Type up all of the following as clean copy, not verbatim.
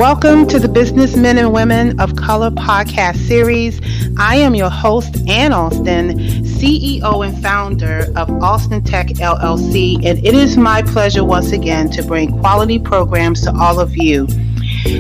Welcome to the Businessmen and Women of Color podcast series. I am your host, Ann Alston, CEO and founder of ALSTNTEC LLC, and it is my pleasure once again to bring quality programs to all of you.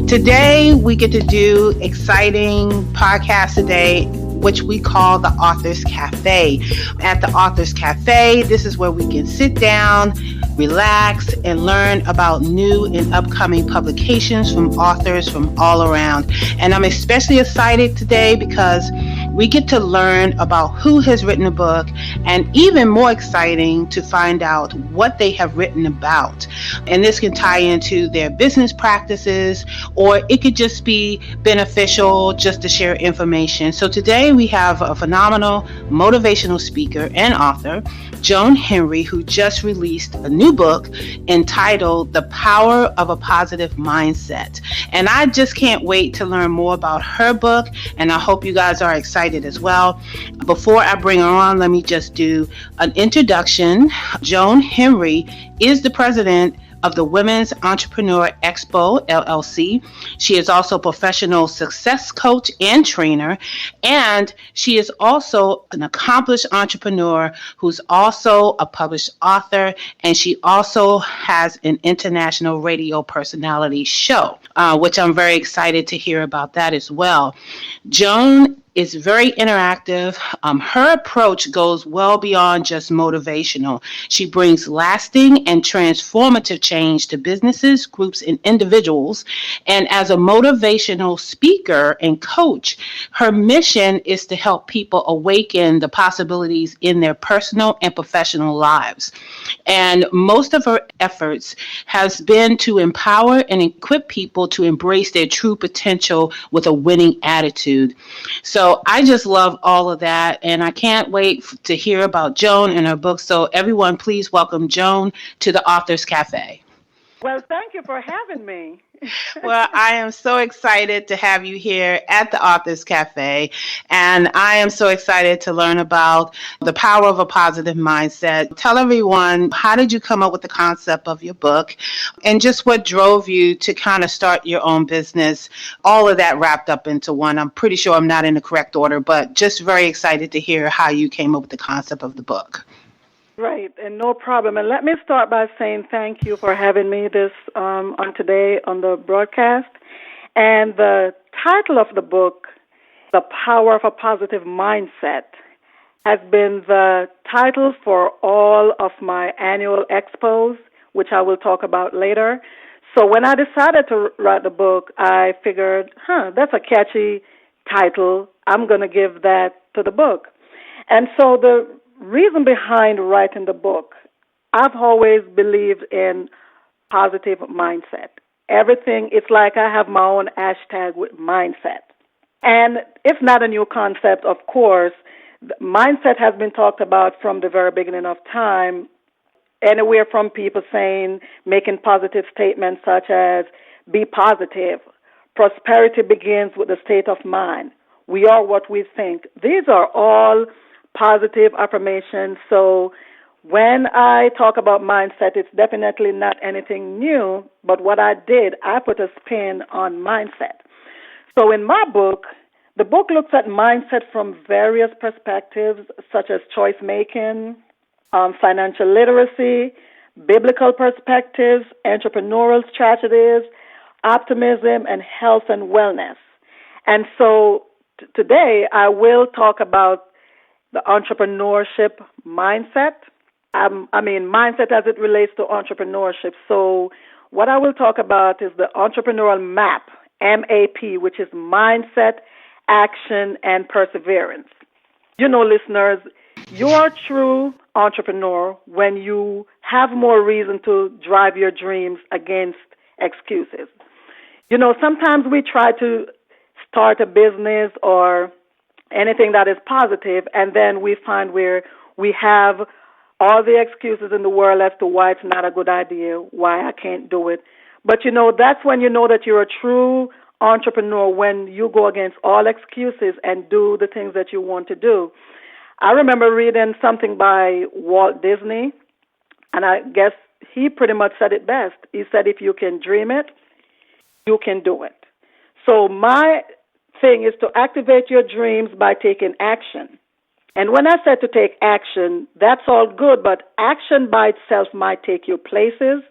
Today, we get to do exciting podcast today, which we call the Authors Cafe. At the Authors Cafe, this is where we can sit down, relax, and learn about new and upcoming publications from authors from all around. And I'm especially excited today because we get to learn about who has written a book, and even more exciting to find out what they have written about. And this can tie into their business practices, or it could just be beneficial just to share information. So today we have a phenomenal motivational speaker and author, Joan Henry, who just released a new book entitled The Power of a Positive Mindset. And I just can't wait to learn more about her book, and I hope you guys are excited as well. Before I bring her on, let me just do an introduction. Joan Henry is the president of the Women's Entrepreneur Expo, LLC. She is also a professional success coach and trainer, and she is also an accomplished entrepreneur who's also a published author, and she also has an international radio personality show, which I'm very excited to hear about that as well. Joan is very interactive. Her approach goes well beyond just motivational. She brings lasting and transformative change to businesses, groups, and individuals. And as a motivational speaker and coach, her mission is to help people awaken the possibilities in their personal and professional lives. And most of her efforts has been to empower and equip people to embrace their true potential with a winning attitude. So I just love all of that, and I can't wait to hear about Joan and her book. So everyone, please welcome Joan to the Authors Cafe. Well, thank you for having me. Well, I am so excited to have you here at the Authors Cafe, and I am so excited to learn about the power of a positive mindset. Tell everyone, how did you come up with the concept of your book, and just what drove you to kind of start your own business? All of that wrapped up into one. I'm pretty sure I'm not in the correct order, but just very excited to hear how you came up with the concept of the book. Right, and no problem. And let me start by saying thank you for having me on today on the broadcast. And the title of the book, The Power of a Positive Mindset, has been the title for all of my annual expos, which I will talk about later. So when I decided to write the book, I figured, that's a catchy title. I'm going to give that to the book. And so the reason behind writing the book, I've always believed in positive mindset. Everything, it's like I have my own hashtag with mindset. And it's not a new concept, of course. Mindset has been talked about from the very beginning of time, anywhere from people making positive statements such as, be positive, prosperity begins with the state of mind, we are what we think. These are all positive affirmations. So when I talk about mindset, it's definitely not anything new, but what I did, I put a spin on mindset. So in my book, the book looks at mindset from various perspectives, such as choice making, financial literacy, biblical perspectives, entrepreneurial strategies, optimism, and health and wellness. And so today I will talk about the entrepreneurship mindset. Mindset as it relates to entrepreneurship. So what I will talk about is the entrepreneurial map, MAP, which is mindset, action, and perseverance. You know, listeners, you are a true entrepreneur when you have more reason to drive your dreams against excuses. You know, sometimes we try to start a business or anything that is positive, and then we find where we have all the excuses in the world as to why it's not a good idea, why I can't do it. But, you know, that's when you know that you're a true entrepreneur, when you go against all excuses and do the things that you want to do. I remember reading something by Walt Disney, and I guess he pretty much said it best. He said, if you can dream it, you can do it. So my thing is to activate your dreams by taking action. And when I said to take action, that's all good, but action by itself might take you places.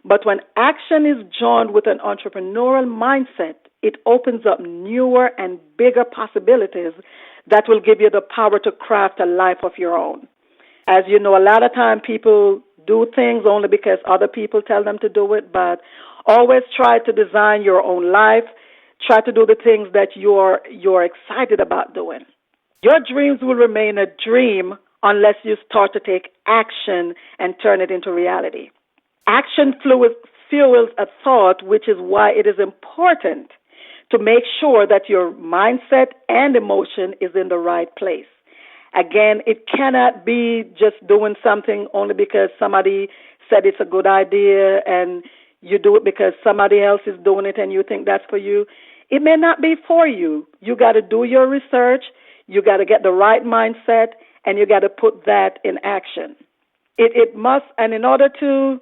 But when action is joined with an entrepreneurial mindset, it opens up newer and bigger possibilities that will give you the power to craft a life of your own. As you know, a lot of time people do things only because other people tell them to do it, but always try to design your own life. Try to do the things that you're excited about doing. Your dreams will remain a dream unless you start to take action and turn it into reality. Action fuels a thought, which is why it is important to make sure that your mindset and emotion is in the right place. Again, it cannot be just doing something only because somebody said it's a good idea and you do it because somebody else is doing it and you think that's for you. It may not be for you. You got to do your research. You got to get the right mindset, and you got to put that in action. It must, and in order to,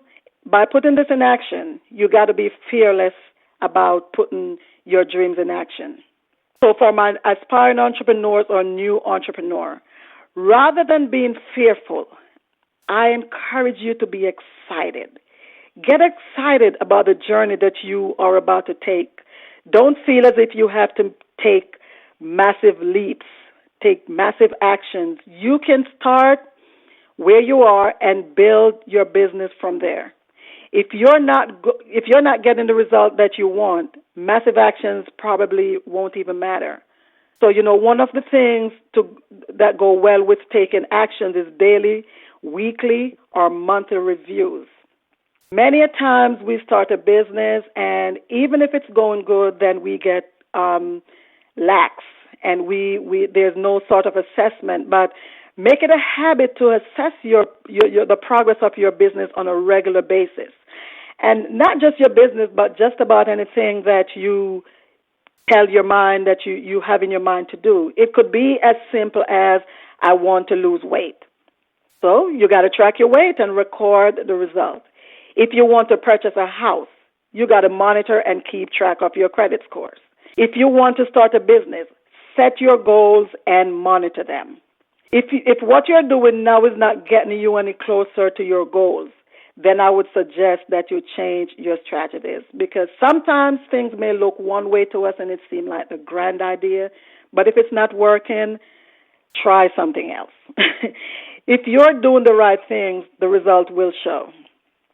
by putting this in action, you got to be fearless about putting your dreams in action. So for my aspiring entrepreneurs or new entrepreneur, rather than being fearful, I encourage you to be excited. Get excited about the journey that you are about to take. Don't feel as if you have to take massive leaps, take massive actions. You can start where you are and build your business from there. If you're not getting the result that you want, massive actions probably won't even matter. So, one of the things that go well with taking actions is daily, weekly, or monthly reviews. Many a times we start a business, and even if it's going good, then we get lax, and we there's no sort of assessment. But make it a habit to assess the progress of your business on a regular basis, and not just your business, but just about anything that you tell your mind that you have in your mind to do. It could be as simple as, I want to lose weight. So you got to track your weight and record the result. If you want to purchase a house, you got to monitor and keep track of your credit scores. If you want to start a business, set your goals and monitor them. If what you're doing now is not getting you any closer to your goals, then I would suggest that you change your strategies, because sometimes things may look one way to us and it seems like a grand idea, but if it's not working, try something else. If you're doing the right things, the result will show.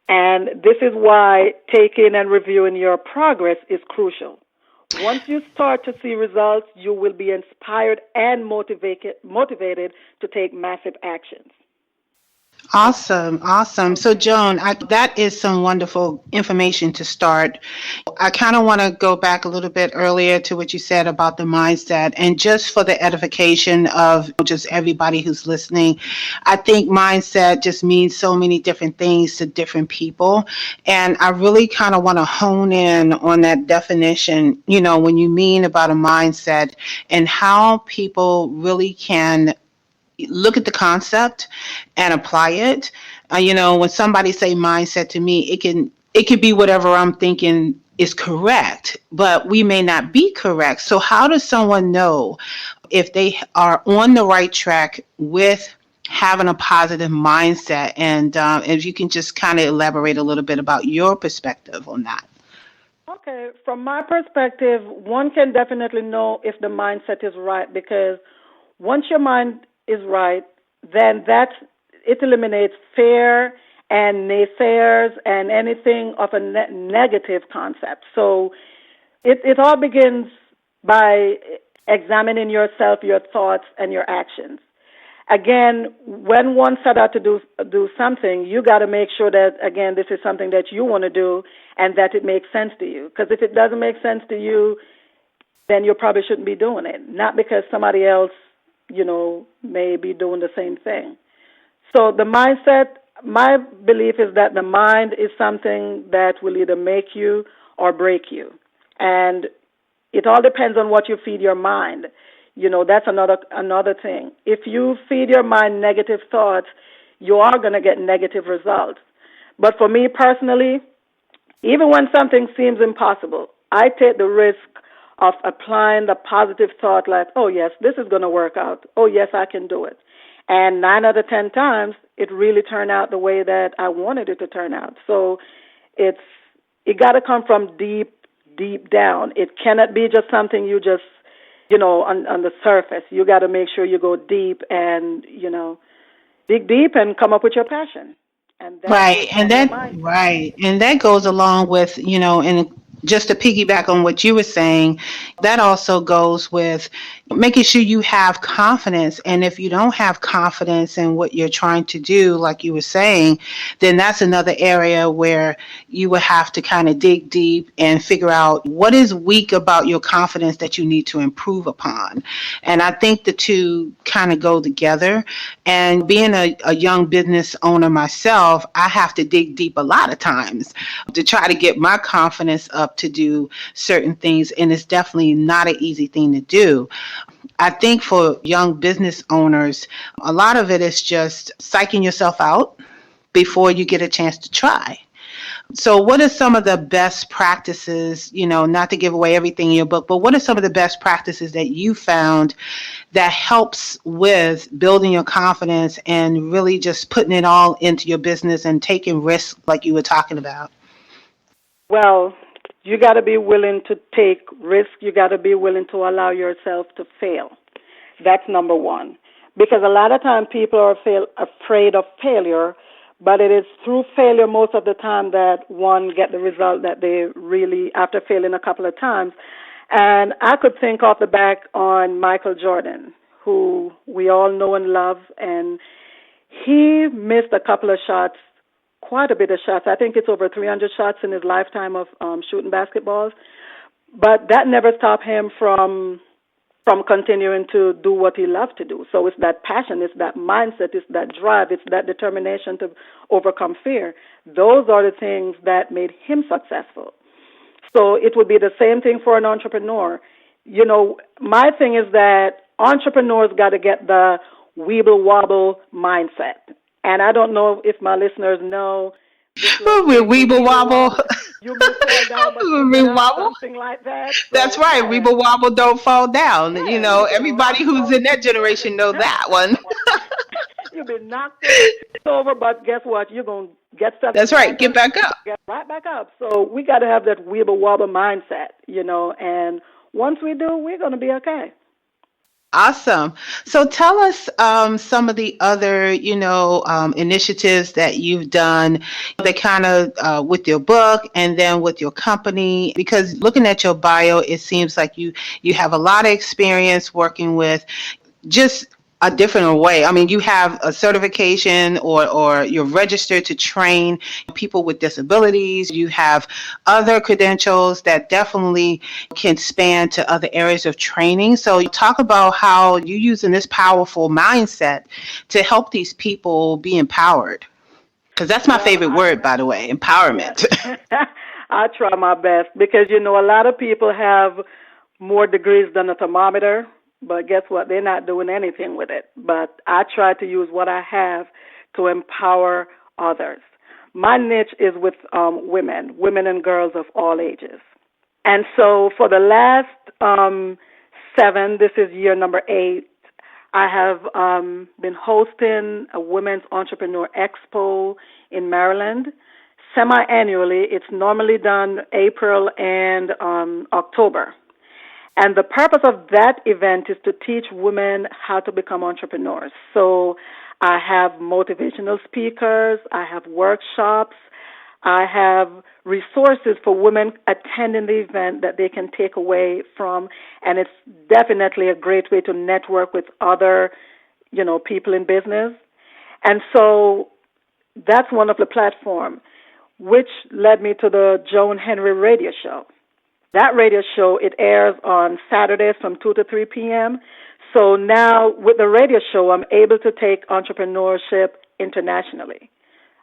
And this is why taking and reviewing your progress is crucial. Once you start to see results, you will be inspired and motivated to take massive actions. Awesome, awesome. So, Joan, that is some wonderful information to start. I kind of want to go back a little bit earlier to what you said about the mindset, and just for the edification of just everybody who's listening, I think mindset just means so many different things to different people, and I really kind of want to hone in on that definition, when you mean about a mindset and how people really can look at the concept and apply it. When somebody say mindset, to me, it could be whatever I'm thinking is correct, but we may not be correct. So how does someone know if they are on the right track with having a positive mindset? And if you can just kind of elaborate a little bit about your perspective on that. Okay, from my perspective, one can definitely know if the mindset is right, because once your mind is right, then it eliminates fear and naysayers and anything of a negative concept. So it all begins by examining yourself, your thoughts, and your actions. Again, when one set out to do something, you got to make sure that, again, this is something that you want to do and that it makes sense to you. Because if it doesn't make sense to you, then you probably shouldn't be doing it. Not because somebody else may be doing the same thing. So the mindset, my belief is that the mind is something that will either make you or break you. And it all depends on what you feed your mind. That's another thing. If you feed your mind negative thoughts, you are going to get negative results. But for me personally, even when something seems impossible, I take the risk of applying the positive thought like, oh, yes, this is going to work out. Oh, yes, I can do it. And 9 out of 10 times, it really turned out the way that I wanted it to turn out. So it got to come from deep, deep down. It cannot be just something you just, on the surface. You got to make sure you go deep and, dig deep and come up with your passion. And that Right, is and your that mindset. right, and that goes along with, and just to piggyback on what you were saying, that also goes with making sure you have confidence. And if you don't have confidence in what you're trying to do, like you were saying, then that's another area where you would have to kind of dig deep and figure out what is weak about your confidence that you need to improve upon. And I think the two kind of go together. And being a young business owner myself, I have to dig deep a lot of times to try to get my confidence up to do certain things. And it's definitely not an easy thing to do. I think for young business owners, a lot of it is just psyching yourself out before you get a chance to try. So, what are some of the best practices, not to give away everything in your book, but what are some of the best practices that you found that helps with building your confidence and really just putting it all into your business and taking risks like you were talking about? Well, you got to be willing to take risks. You got to be willing to allow yourself to fail. That's number one. Because a lot of times people are afraid of failure, but it is through failure most of the time that one get the result that they really, after failing a couple of times. And I could think off the back on Michael Jordan, who we all know and love, and he missed a couple of shots, quite a bit of shots. I think it's over 300 shots in his lifetime of shooting basketballs. But that never stopped him from continuing to do what he loved to do. So it's that passion, it's that mindset, it's that drive, it's that determination to overcome fear. Those are the things that made him successful. So it would be the same thing for an entrepreneur. My thing is that entrepreneurs got to get the weeble wobble mindset. And I don't know if my listeners know this little Oh, phrase, the weeble weeble wobble. wobble. You may fall down, but you get Weeble up, wobble. something like that. That's So, right. yeah, Weeble wobble, don't fall down. Everybody who's so in that generation know that one. you've been knocked over, but guess what? You're going to get That's something right. back Get up, back up. get right back up. So we got to have that weeble wobble mindset, and once we do, we're going to be okay. Awesome. So tell us some of the other, initiatives that you've done that kind of with your book and then with your company. Because looking at your bio, it seems like you have a lot of experience working with just a different way. I mean, you have a certification or you're registered to train people with disabilities. You have other credentials that definitely can span to other areas of training. So you talk about how you're using this powerful mindset to help these people be empowered. Because that's my Well, favorite word, by the way, yes, empowerment. I try my best because, a lot of people have more degrees than a thermometer, but guess what? They're not doing anything with it. But I try to use what I have to empower others. My niche is with women and girls of all ages. And so for the last 7, this is year number 8, I have been hosting a Women's Entrepreneur Expo in Maryland semi-annually. It's normally done April and October. And the purpose of that event is to teach women how to become entrepreneurs. So I have motivational speakers, I have workshops, I have resources for women attending the event that they can take away from, and it's definitely a great way to network with other, people in business. And so that's one of the platforms, which led me to the Joan Henry radio show. That radio show, it airs on Saturdays from 2 to 3 p.m. So now with the radio show, I'm able to take entrepreneurship internationally.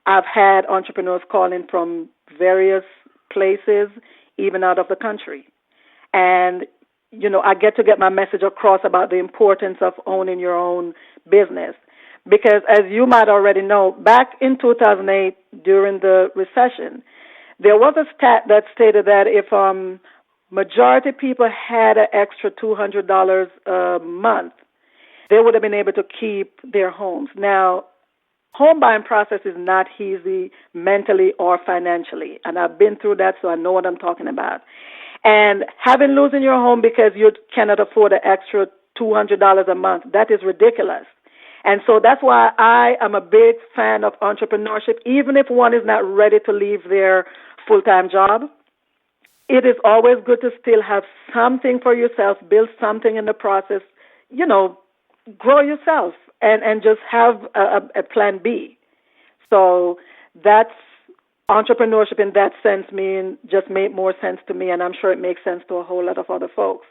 I've had entrepreneurs call in from various places, even out of the country. And, I get my message across about the importance of owning your own business. Because as you might already know, back in 2008, during the recession, there was a stat that stated that if majority people had an extra $200 a month, they would have been able to keep their homes. Now, home buying process is not easy mentally or financially, and I've been through that, so I know what I'm talking about. And losing your home because you cannot afford an extra $200 a month, that is ridiculous. And so that's why I am a big fan of entrepreneurship, even if one is not ready to leave their full-time job. It is always good to still have something for yourself, build something in the process, grow yourself and just have a plan B. So that's entrepreneurship in that sense just made more sense to me, and I'm sure it makes sense to a whole lot of other folks.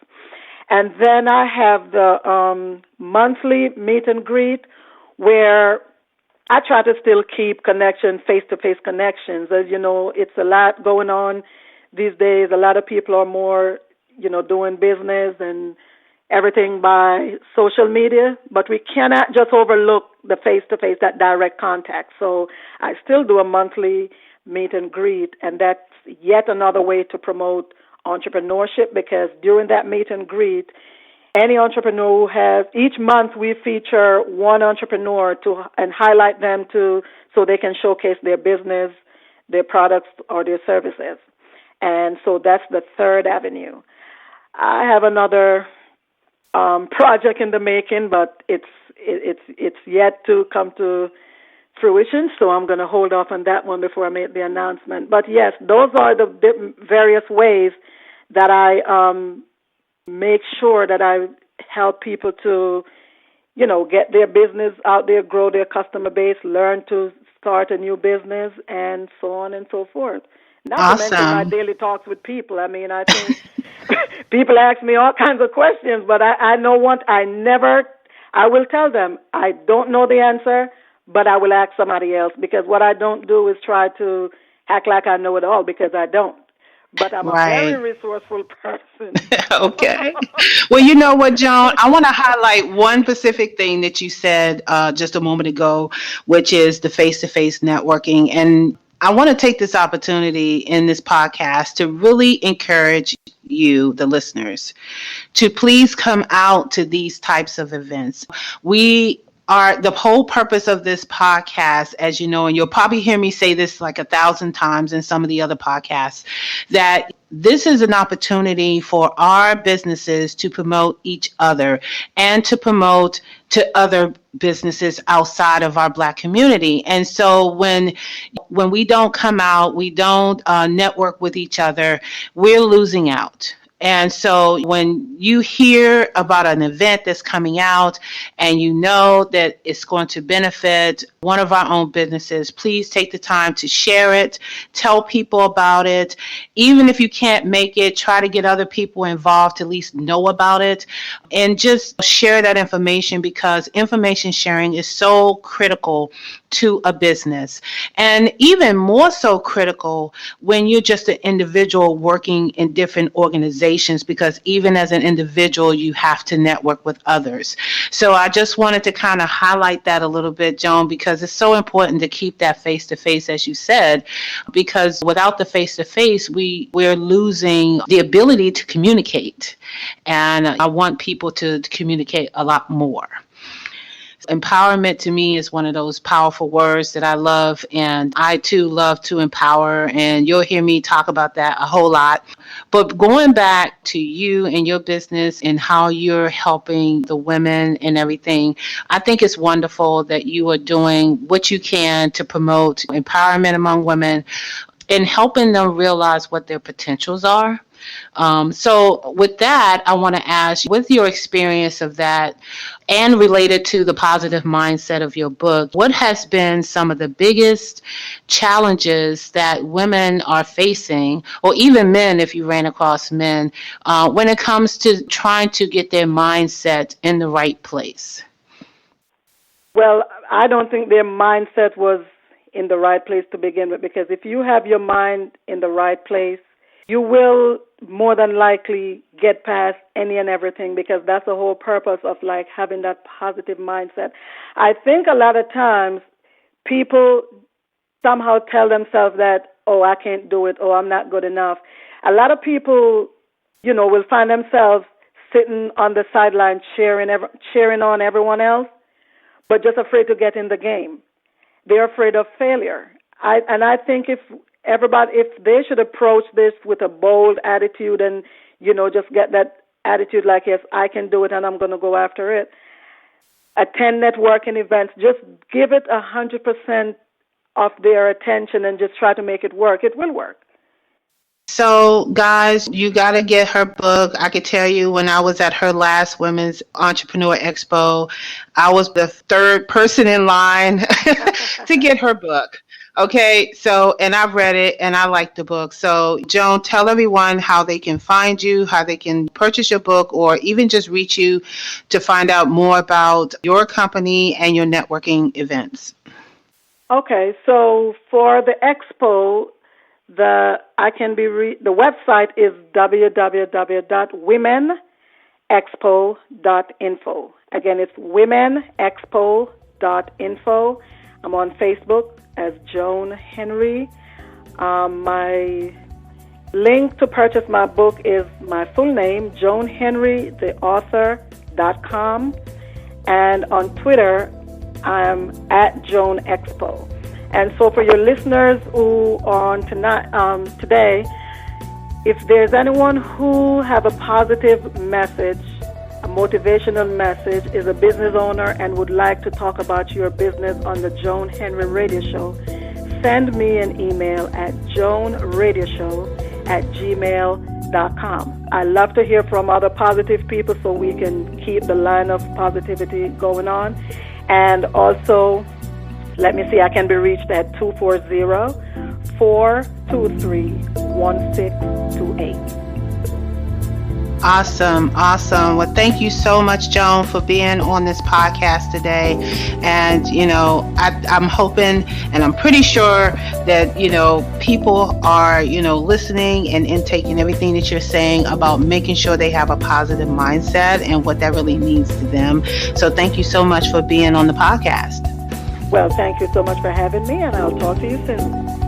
And then I have the monthly meet and greet where I try to still keep face-to-face connections. As you know, it's a lot going on these days. A lot of people are more, doing business and everything by social media, but we cannot just overlook the face-to-face, that direct contact. So I still do a monthly meet and greet, and that's yet another way to promote entrepreneurship, because during that meet and greet, any entrepreneur who has, each month we feature one entrepreneur and highlight them so they can showcase their business, their products, or their services. And so that's the third avenue. I have another project in the making, but it's yet to come to fruition, so I'm going to hold off on that one before I make the announcement. But yes, those are the various ways that I make sure that I help people to, get their business out there, grow their customer base, learn to start a new business, and so on and so forth. Not to mention my daily talks with people. I mean, I think people ask me all kinds of questions, but I know I will tell them, I don't know the answer, but I will ask somebody else, because what I don't do is try to act like I know it all, because I don't. But I'm a very resourceful person. Okay. Well, you know what, Joan? I want to highlight one specific thing that you said just a moment ago, which is the face-to-face networking. And I want to take this opportunity in this podcast to really encourage you, the listeners, to please come out to these types of events. The whole purpose of this podcast, as you know, and you'll probably hear me say this like 1,000 times in some of the other podcasts, that this is an opportunity for our businesses to promote each other and to promote to other businesses outside of our Black community. And so when we don't come out, we don't network with each other, we're losing out. And so when you hear about an event that's coming out and you know that it's going to benefit one of our own businesses, please take the time to share it, tell people about it. Even if you can't make it, try to get other people involved to at least know about it, and just share that information, because information sharing is so critical to a business, and even more so critical when you're just an individual working in different organizations, because even as an individual you have to network with others. So I just wanted to kind of highlight that a little bit, Joan, because it's so important to keep that face-to-face, as you said, because without the face-to-face we're losing the ability to communicate, and I want people to communicate a lot more. Empowerment to me is one of those powerful words that I love, and I too love to empower, and you'll hear me talk about that a whole lot. But going back to you and your business and how you're helping the women and everything, I think it's wonderful that you are doing what you can to promote empowerment among women and helping them realize what their potentials are. So with that, I want to ask, with your experience of that and related to the positive mindset of your book, what has been some of the biggest challenges that women are facing, or even men, if you ran across men, when it comes to trying to get their mindset in the right place? Well, I don't think their mindset was in the right place to begin with, because if you have your mind in the right place, you will more than likely get past any and everything, because that's the whole purpose of like having that positive mindset. I think a lot of times people somehow tell themselves that, oh, I can't do it, or I'm not good enough. A lot of people will find themselves sitting on the sideline cheering on everyone else, but just afraid to get in the game. They're afraid of failure. I think if they should approach this with a bold attitude and, just get that attitude like, yes, I can do it and I'm going to go after it. Attend networking events. Just give it 100% of their attention and just try to make it work. It will work. So, guys, you got to get her book. I could tell you when I was at her last Women's Entrepreneur Expo, I was the third person in line to get her book. Okay, so, and I've read it and I like the book. So, Joan, tell everyone how they can find you, how they can purchase your book, or even just reach you to find out more about your company and your networking events. Okay, so for the expo, the website is www.womenexpo.info. Again, it's womenexpo.info. I'm on Facebook as Joan Henry. My link to purchase my book is my full name, JoanHenryTheAuthor.com. And on Twitter, I'm at Joan Expo. And so for your listeners who are on today, if there's anyone who have a positive message, a motivational message, is a business owner and would like to talk about your business on the Joan Henry Radio Show, send me an email at joanradioshow@gmail.com. I love to hear from other positive people so we can keep the line of positivity going on. And also, let me see, I can be reached at 240-423-1628. Awesome. Well, thank you so much, Joan, for being on this podcast today. And, I'm hoping and I'm pretty sure that, people are, listening and intaking everything that you're saying about making sure they have a positive mindset and what that really means to them. So thank you so much for being on the podcast. Well, thank you so much for having me, and I'll talk to you soon.